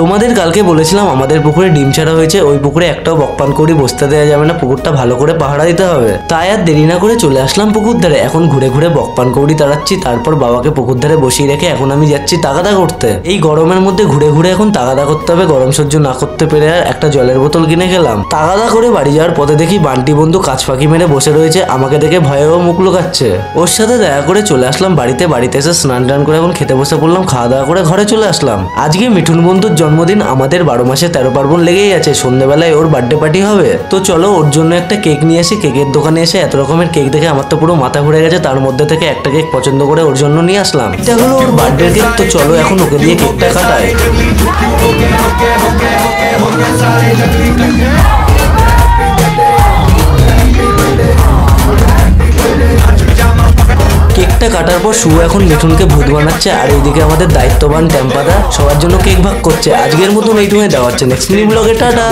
তোমাদের কালকে বলেছিলাম আমাদের পুকুরে ডিম ছাড়া হয়েছে, ওই পুকুরে একটাও বকপান করি বসতে দেওয়া যাবে না, পুকুরটা ভালো করে পাহারা দিতে হবে। তাই আর দেরি না করে চলে আসলাম পুকুর ধারে। এখন ঘুরে ঘুরে বকপান কৌড়ি তাড়াচ্ছি, তারপর বাবাকে পুকুর ধারে বসিয়ে রেখে এখন আমি যাচ্ছি তাগাদা করতে। এই গরমের মধ্যে ঘুরে ঘুরে এখন তাগাদা করতে হবে, গরম সহ্য না করতে পেরে আর একটা জলের বোতল কিনে খেলাম। তাগাদা করে বাড়ি যাওয়ার পথে দেখি বান্টি বন্ধু কাঁচ ফাঁকি মেরে বসে রয়েছে, আমাকে দেখে ভয়েও মুখ লুকাচ্ছে। ওর সাথে দেখা করে চলে আসলাম বাড়িতে এসে স্নান টান করে এখন খেতে বসে পড়লাম, খাওয়া দাওয়া করে ঘরে চলে আসলাম। আজকে মিঠুন বন্ধুর জন্মদিন, আমাদের 12 মাসে 13 পার্বণ লেগেই আছে, সন্ধ্যেবেলায় ওর বার্থডে পার্টি হবে। তো চলো ওর জন্য একটা কেক নিয়ে আসি। কেকের দোকানে এসে এত রকমের কেক দেখে আমার তো পুরো মাথা ঘুরে গেছে, তার মধ্যে থেকে একটা কেক পছন্দ করে ওর জন্য নিয়ে আসলাম। এটা হলো ওর বার্থডে কেক, তো চলো এখন ওকে দিয়ে কেকটা কাটাই। কেকটা কাটার পর শুভ এখন মিঠুনকে ভূত বানাচ্ছে, আর এইদিকে আমাদের দায়িত্ববান টেম্পাদা সবার জন্য কেক ভাগ করছে। আজকের মতন এইটুকুই দেওয়া হচ্ছে, নেক্সট ব্লগে টাটা।